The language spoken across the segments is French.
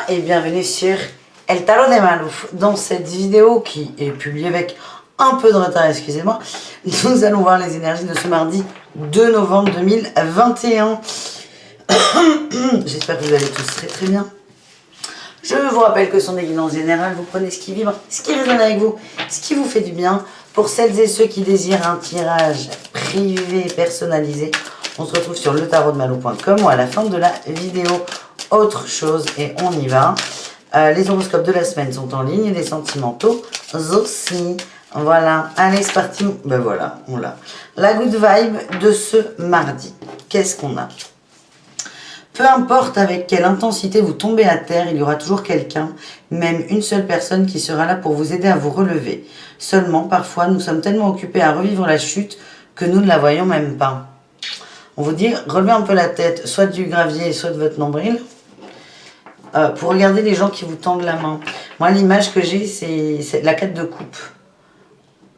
et bienvenue sur El Tarot de Malou. Dans cette vidéo qui est publiée avec un peu de retard, excusez-moi, nous allons voir les énergies de ce mardi 2 novembre 2021. J'espère que vous allez tous très très bien. Je vous rappelle que ce sont des guidances générales, vous prenez ce qui vibre, ce qui résonne avec vous, ce qui vous fait du bien. Pour celles et ceux qui désirent un tirage privé personnalisé, on se retrouve sur letarotdemalou.com ou à la fin de la vidéo. Autre chose, et on y va. Les horoscopes de la semaine sont en ligne et les sentimentaux aussi. Voilà, allez c'est parti. Ben voilà, on l'a. La good vibe de ce mardi. Qu'est-ce qu'on a? Peu importe avec quelle intensité vous tombez à terre, il y aura toujours quelqu'un, même une seule personne qui sera là pour vous aider à vous relever. Seulement, parfois, nous sommes tellement occupés à revivre la chute que nous ne la voyons même pas. On vous dit, relevez un peu la tête, soit du gravier, soit de votre nombril, pour regarder les gens qui vous tendent la main. Moi, l'image que j'ai, c'est la 4 de coupe.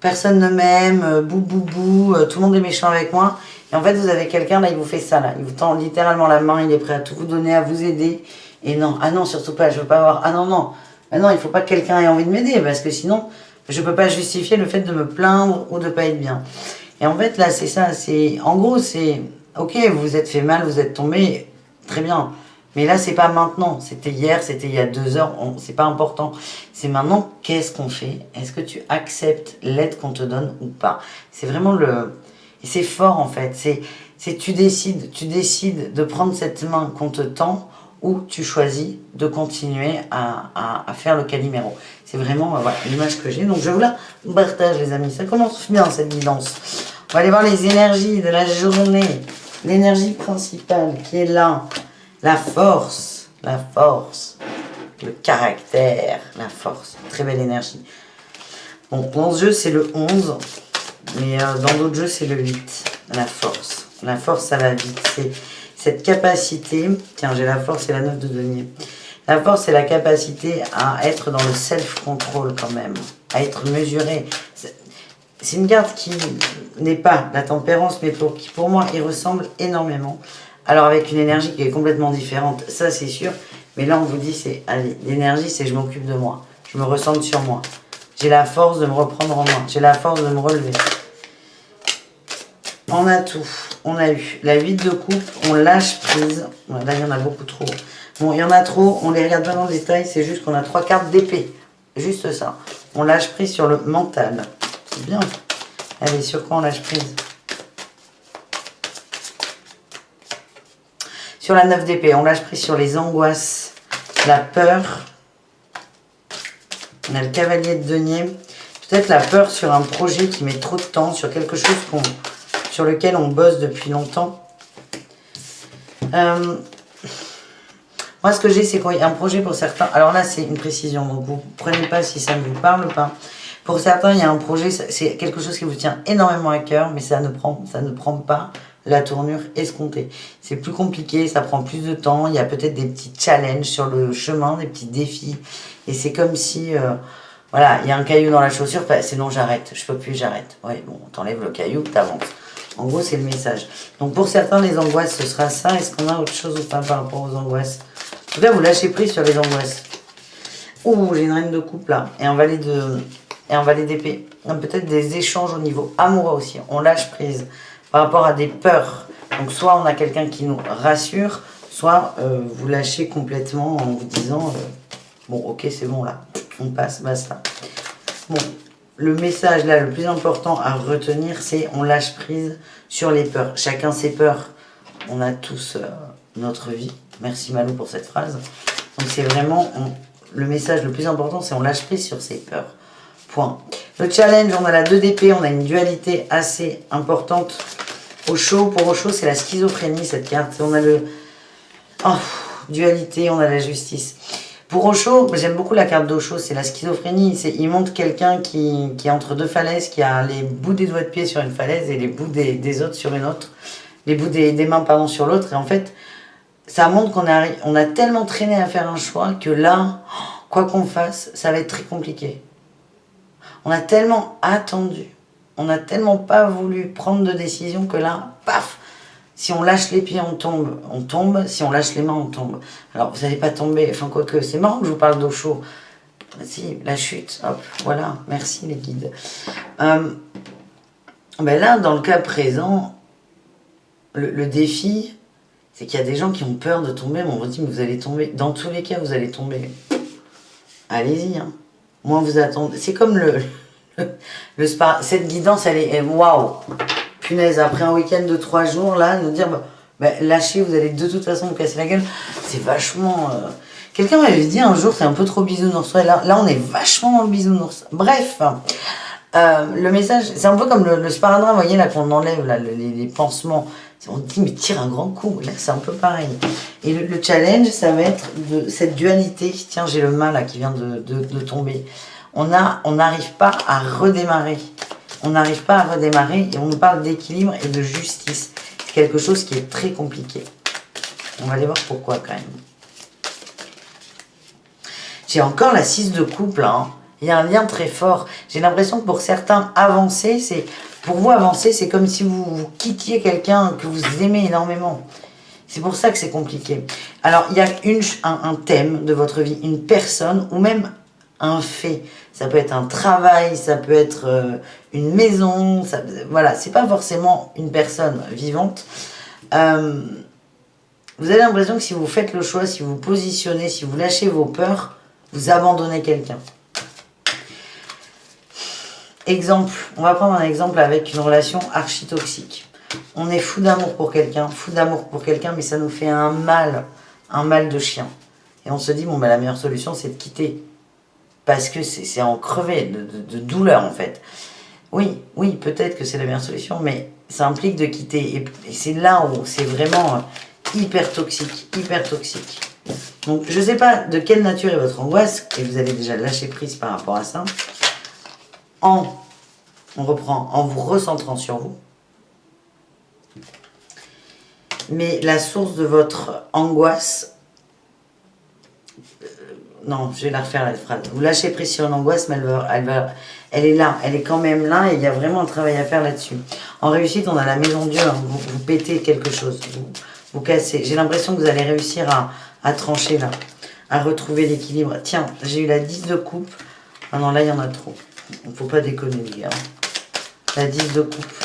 Personne ne m'aime, bou bou bou, tout le monde est méchant avec moi. Et en fait, vous avez quelqu'un, là, il vous fait ça, là. Il vous tend littéralement la main, il est prêt à tout vous donner, à vous aider. Et non, ah non, surtout pas, je veux pas avoir... Ah non, non. Ah non, il faut pas que quelqu'un ait envie de m'aider, parce que sinon, je peux pas justifier le fait de me plaindre ou de pas être bien. Et en fait, là, c'est ça, c'est... En gros, c'est... Ok, vous vous êtes fait mal, vous êtes tombé, très bien. Mais là, c'est pas maintenant. C'était hier, c'était il y a 2 heures, c'est pas important. C'est maintenant, qu'est-ce qu'on fait? Est-ce que tu acceptes l'aide qu'on te donne ou pas? C'est vraiment le... Et c'est fort, en fait. C'est tu décides de prendre cette main qu'on te tend ou tu choisis de continuer à faire le caliméro. C'est vraiment voilà, l'image que j'ai. Donc, je vous la partage, les amis. Ça commence bien, cette guidance. On va aller voir les énergies de la journée. L'énergie principale qui est là. La force, le caractère, la force. Très belle énergie. Bon, dans ce jeu, c'est le 11. Mais dans d'autres jeux, c'est le 8. La force. La force, ça va vite. C'est cette capacité... Tiens, j'ai la force et la 9 de denier. La force, c'est la capacité à être dans le self-control quand même. À être mesuré. C'est une carte qui n'est pas la tempérance, mais qui pour moi, y ressemble énormément. Alors avec une énergie qui est complètement différente, ça c'est sûr. Mais là, on vous dit, c'est... Allez, l'énergie, c'est je m'occupe de moi. Je me ressens sur moi. J'ai la force de me reprendre en main. J'ai la force de me relever. On a tout. On a eu la 8 de coupe. On lâche prise. Là, il y en a beaucoup trop. Bon, il y en a trop. On les regarde pas dans le détail. C'est juste qu'on a 3 cartes d'épée. Juste ça. On lâche prise sur le mental. C'est bien. Allez, sur quoi on lâche prise? Sur la 9 d'épée. On lâche prise sur les angoisses. La peur. On a le cavalier de denier. Peut-être la peur sur un projet qui met trop de temps, sur quelque chose sur lequel on bosse depuis longtemps. Moi, ce que j'ai, c'est qu'il y a un projet pour certains. Alors là, c'est une précision, donc vous ne prenez pas si ça ne vous parle ou pas. Pour certains, il y a un projet, c'est quelque chose qui vous tient énormément à cœur, mais ça ne prend pas la tournure escomptée. C'est plus compliqué, ça prend plus de temps. Il y a peut-être des petits challenges sur le chemin, des petits défis. Et c'est comme si, voilà, il y a un caillou dans la chaussure, sinon j'arrête, je peux plus, j'arrête. Oui, bon, t'enlèves le caillou, t'avances. En gros, c'est le message. Donc pour certains, les angoisses, ce sera ça. Est-ce qu'on a autre chose ou pas par rapport aux angoisses? En tout cas, vous lâchez prise sur les angoisses. Ouh, j'ai une reine de coupe là. Et un valet d'épée. Peut-être des échanges au niveau amoureux aussi. On lâche prise par rapport à des peurs. Donc soit on a quelqu'un qui nous rassure, soit vous lâchez complètement en vous disant bon, ok, c'est bon là. On passe, basta. Bon. Le message là, le plus important à retenir, c'est on lâche prise sur les peurs. Chacun ses peurs. On a tous notre vie. Merci Malou pour cette phrase. Donc c'est vraiment, le message le plus important, c'est on lâche prise sur ses peurs. Point. Le challenge, on a la 2 d'épée, on a une dualité assez importante. Pour Osho, c'est la schizophrénie cette carte. On a le... Oh, dualité, on a la justice. Pour Osho, j'aime beaucoup la carte d'Osho, c'est la schizophrénie. Il montre quelqu'un qui est entre 2 falaises, qui a les bouts des doigts de pied sur une falaise et les bouts des autres sur une autre. Les bouts des mains, pardon, sur l'autre. Et en fait, ça montre qu'on a tellement traîné à faire un choix que là, quoi qu'on fasse, ça va être très compliqué. On a tellement attendu. On n'a tellement pas voulu prendre de décision que là, paf, Si on lâche les pieds, on tombe, on tombe. Si on lâche les mains, on tombe. Alors, vous n'allez pas tomber. Enfin, quoique, c'est marrant que je vous parle d'eau chaude. Si, la chute. Hop, voilà. Merci, les guides. Ben là, dans le cas présent, le défi, c'est qu'il y a des gens qui ont peur de tomber. Mais on vous dit, mais vous allez tomber. Dans tous les cas, vous allez tomber. Allez-y. Hein. Moi, vous attendez. C'est comme le spa. Cette guidance, elle est waouh. Punaise, après un week-end de 3 jours, là, nous dire, lâchez, vous allez de toute façon vous casser la gueule. C'est vachement... Quelqu'un m'avait dit un jour, c'est un peu trop bisounours. Ouais, là, on est vachement dans le bisounours. Bref, le message, c'est un peu comme le sparadrap, vous voyez, là, qu'on enlève, là, les pansements. On dit, mais tire un grand coup. Là, c'est un peu pareil. Et le challenge, ça va être de cette dualité. Tiens, j'ai le mât, là, qui vient de tomber. On n'arrive pas à redémarrer. On n'arrive pas à redémarrer et on nous parle d'équilibre et de justice. C'est quelque chose qui est très compliqué. On va aller voir pourquoi quand même. J'ai encore la 6 de couple. Hein. Il y a un lien très fort. J'ai l'impression que pour certains, avancer, c'est... Pour vous, avancer, c'est comme si vous quittiez quelqu'un que vous aimez énormément. C'est pour ça que c'est compliqué. Alors, il y a un thème de votre vie, une personne ou même un fait. Ça peut être un travail, ça peut être une maison. Voilà, c'est pas forcément une personne vivante. Vous avez l'impression que si vous faites le choix, si vous vous positionnez, si vous lâchez vos peurs, vous abandonnez quelqu'un. Exemple, on va prendre un exemple avec une relation archi-toxique. On est fou d'amour pour quelqu'un, mais ça nous fait un mal de chien. Et on se dit, bon, la meilleure solution, c'est de quitter. Parce que c'est en crever de douleur, en fait. Oui, peut-être que c'est la meilleure solution, mais ça implique de quitter. Et c'est là où c'est vraiment hyper toxique. Donc, je ne sais pas de quelle nature est votre angoisse, et vous avez déjà lâché prise par rapport à ça. On reprend en vous recentrant sur vous. Mais la source de votre angoisse... non, je vais la refaire la phrase. Vous lâchez prise sur une angoisse, mais elle est là. Elle est quand même là et il y a vraiment un travail à faire là-dessus. En réussite, on a la maison de Dieu. Hein, vous pétez quelque chose. Vous cassez. J'ai l'impression que vous allez réussir à trancher là. À retrouver l'équilibre. Tiens, j'ai eu la 10 de coupe. Ah non, là, il y en a trop. Il ne faut pas déconner, les gars. La 10 de coupe.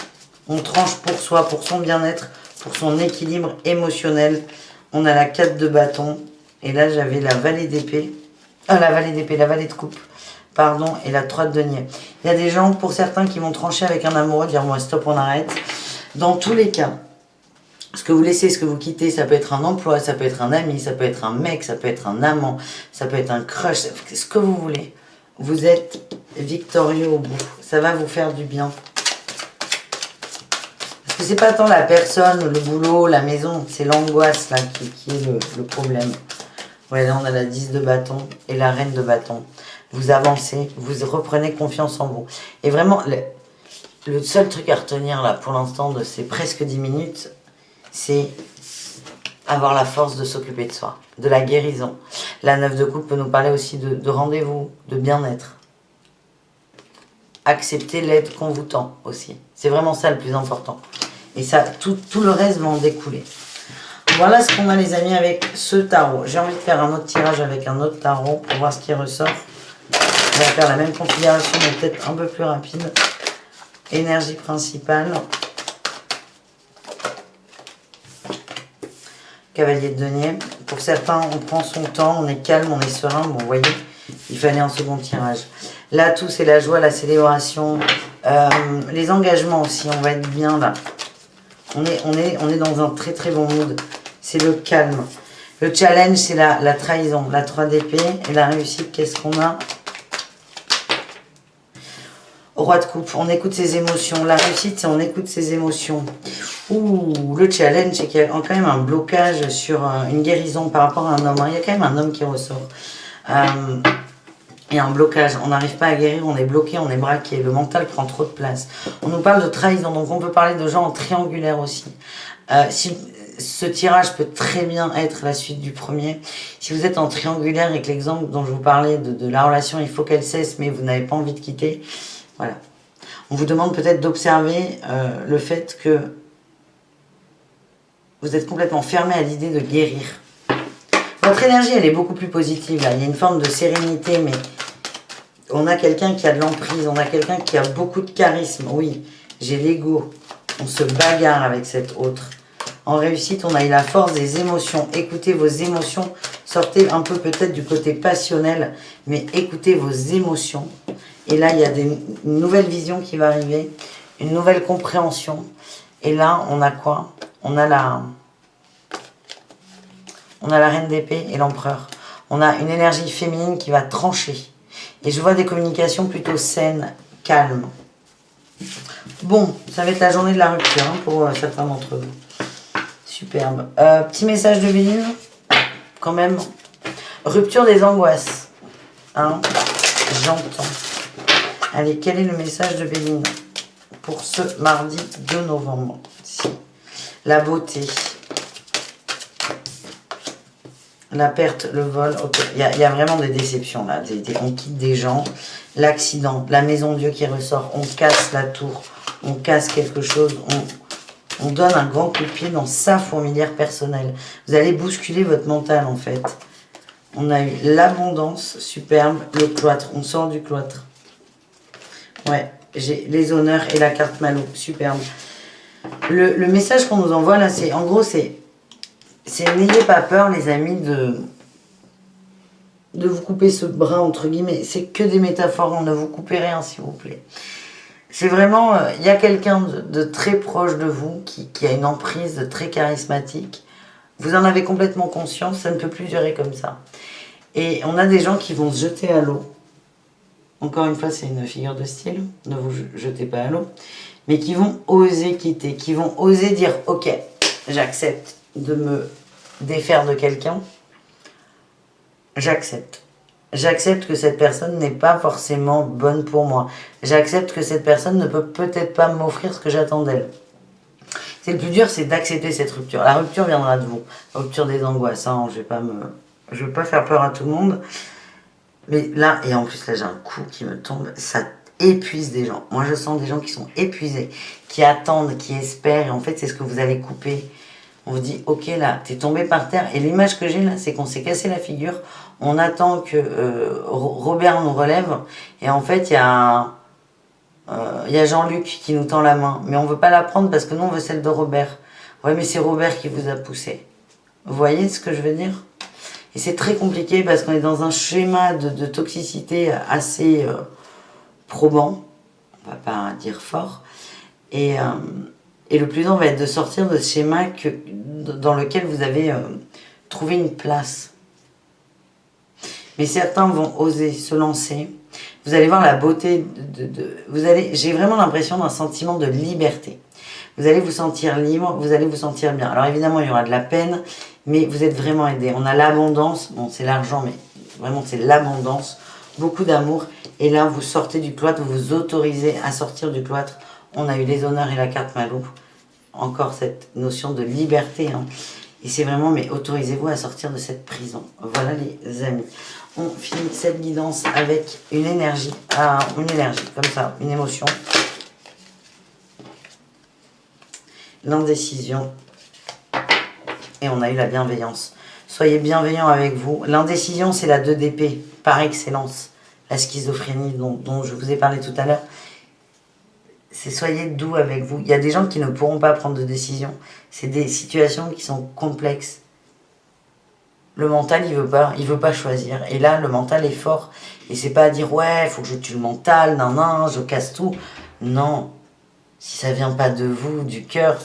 On tranche pour soi, pour son bien-être, pour son équilibre émotionnel. On a la 4 de bâton. Et là, j'avais la vallée d'épée. La vallée de coupe. Pardon. Et la 3 de denier. Il y a des gens, pour certains, qui vont trancher avec un amoureux, dire, moi, stop, on arrête. Dans tous les cas, ce que vous laissez, ce que vous quittez, ça peut être un emploi, ça peut être un ami, ça peut être un mec, ça peut être un amant, ça peut être un crush, ce que vous voulez. Vous êtes victorieux au bout. Ça va vous faire du bien. Parce que c'est pas tant la personne, le boulot, la maison, c'est l'angoisse là qui est le problème. Ouais, là on a la 10 de bâton et la reine de bâton. Vous avancez, vous reprenez confiance en vous. Et vraiment, le seul truc à retenir là pour l'instant de ces presque 10 minutes, c'est avoir la force de s'occuper de soi, de la guérison. La 9 de coupe peut nous parler aussi de rendez-vous, de bien-être. Accepter l'aide qu'on vous tend aussi. C'est vraiment ça le plus important. Et ça, tout le reste va en découler. Voilà ce qu'on a les amis avec ce tarot. J'ai envie de faire un autre tirage avec un autre tarot pour voir ce qui ressort. On va faire la même configuration mais peut-être un peu plus rapide. Énergie principale. Cavalier de denier. Pour certains, on prend son temps, on est calme, on est serein. Bon, vous voyez, il fallait un second tirage. Là, tout, c'est la joie, la célébration. Les engagements aussi, on va être bien là. On est dans un très très bon mood. C'est le calme. Le challenge, c'est la trahison. La 3 d'épée. Et la réussite, qu'est-ce qu'on a? Roi de coupe, on écoute ses émotions. La réussite, c'est on écoute ses émotions. Ouh, le challenge, c'est qu'il y a quand même un blocage sur une guérison par rapport à un homme. Il y a quand même un homme qui ressort. Il y a un blocage. On n'arrive pas à guérir, on est bloqué, on est braqué. Le mental prend trop de place. On nous parle de trahison, donc on peut parler de gens en triangulaire aussi. Ce tirage peut très bien être la suite du premier. Si vous êtes en triangulaire et que l'exemple dont je vous parlais de la relation, il faut qu'elle cesse, mais vous n'avez pas envie de quitter, voilà. On vous demande peut-être d'observer le fait que Vous êtes complètement fermé à l'idée de guérir. Votre énergie, elle est beaucoup plus positive, là. Il y a une forme de sérénité, mais on a quelqu'un qui a de l'emprise, on a quelqu'un qui a beaucoup de charisme. Oui, j'ai l'ego. On se bagarre avec cet autre. En réussite, on a eu la force des émotions. Écoutez vos émotions. Sortez un peu peut-être du côté passionnel, mais écoutez vos émotions. Et là, il y a une nouvelle vision qui va arriver, une nouvelle compréhension. Et là, on a quoi? On a la reine d'épée et l'empereur. On a une énergie féminine qui va trancher. Et je vois des communications plutôt saines, calmes. Bon, ça va être la journée de la rupture hein, pour certains d'entre vous. Superbe. Petit message de Béline, quand même. Rupture des angoisses. Hein, j'entends. Allez, quel est le message de Béline pour ce mardi 2 novembre? Si. La beauté. La perte, le vol. Okay. Il y a vraiment des déceptions là. On quitte des gens. L'accident, la maison Dieu qui ressort. On casse la tour. On casse quelque chose. On donne un grand coup de pied dans sa fourmilière personnelle. Vous allez bousculer votre mental en fait. On a eu l'abondance, superbe, le cloître. On sort du cloître. Ouais, j'ai les honneurs et la carte Malou, superbe. Le message qu'on nous envoie là, c'est en gros, c'est n'ayez pas peur les amis de vous couper ce bras entre guillemets. C'est que des métaphores, on ne vous coupez rien s'il vous plaît. C'est vraiment, il y a quelqu'un de très proche de vous qui a une emprise de très charismatique. Vous en avez complètement conscience, ça ne peut plus durer comme ça. Et on a des gens qui vont se jeter à l'eau. Encore une fois, c'est une figure de style, ne vous jetez pas à l'eau. Mais qui vont oser quitter, qui vont oser dire « Ok, j'accepte de me défaire de quelqu'un. J'accepte. J'accepte que cette personne n'est pas forcément bonne pour moi. J'accepte que cette personne ne peut peut-être pas m'offrir ce que j'attends d'elle. » C'est le plus dur, c'est d'accepter cette rupture. La rupture viendra de vous. La rupture des angoisses. Hein. Je vais pas faire peur à tout le monde. Mais là, et en plus là j'ai un coup qui me tombe, ça épuise des gens. Moi je sens des gens qui sont épuisés, qui attendent, qui espèrent. Et en fait c'est ce que vous allez couper. On vous dit, ok là, t'es tombé par terre. Et l'image que j'ai là, c'est qu'on s'est cassé la figure. On attend que Robert nous relève. Et en fait, il y a Jean-Luc qui nous tend la main. Mais on ne veut pas la prendre parce que nous, on veut celle de Robert. Ouais, mais c'est Robert qui vous a poussé. Vous voyez ce que je veux dire? Et c'est très compliqué parce qu'on est dans un schéma de toxicité assez probant. On va pas dire fort. Et le plus dur va être de sortir de ce schéma dans lequel vous avez trouvé une place. Mais certains vont oser se lancer. Vous allez voir la beauté j'ai vraiment l'impression d'un sentiment de liberté. Vous allez vous sentir libre, vous allez vous sentir bien. Alors évidemment, il y aura de la peine, mais vous êtes vraiment aidé. On a l'abondance, bon c'est l'argent, mais vraiment c'est l'abondance, beaucoup d'amour. Et là, vous sortez du cloître, vous vous autorisez à sortir du cloître. On a eu les honneurs et la carte Malou. Encore cette notion de liberté. Hein. Et c'est vraiment, mais autorisez-vous à sortir de cette prison. Voilà les amis. On finit cette guidance avec une énergie, comme ça, une émotion. L'indécision. Et on a eu la bienveillance. Soyez bienveillants avec vous. L'indécision, c'est la 2 d'épée, par excellence. La schizophrénie dont je vous ai parlé tout à l'heure. C'est soyez doux avec vous. Il y a des gens qui ne pourront pas prendre de décision. C'est des situations qui sont complexes. Le mental, il veut pas choisir. Et là, le mental est fort. Et c'est pas à dire, ouais, il faut que je tue le mental, nan, je casse tout. Non. Si ça vient pas de vous, du cœur,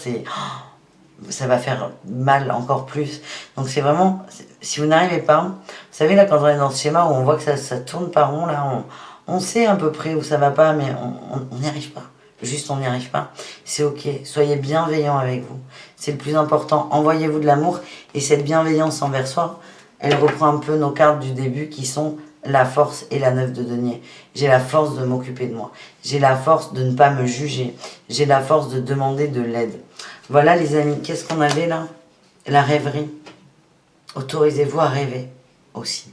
ça va faire mal encore plus. Donc c'est vraiment, si vous n'arrivez pas, vous savez là, quand on est dans ce schéma où on voit que ça tourne par rond, là, on sait à peu près où ça va pas, mais on n'y arrive pas. Juste on n'y arrive pas, c'est ok, soyez bienveillants avec vous, c'est le plus important, envoyez-vous de l'amour, et cette bienveillance envers soi, elle reprend un peu nos cartes du début qui sont la force et la 9 de denier. J'ai la force de m'occuper de moi, j'ai la force de ne pas me juger, j'ai la force de demander de l'aide. Voilà les amis, qu'est-ce qu'on avait là? La rêverie, autorisez-vous à rêver aussi.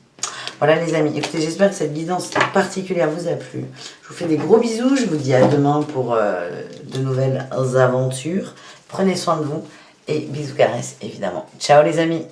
Voilà les amis, écoutez, j'espère que cette guidance particulière vous a plu. Je vous fais des gros bisous, je vous dis à demain pour de nouvelles aventures. Prenez soin de vous Et bisous caresses, évidemment. Ciao les amis!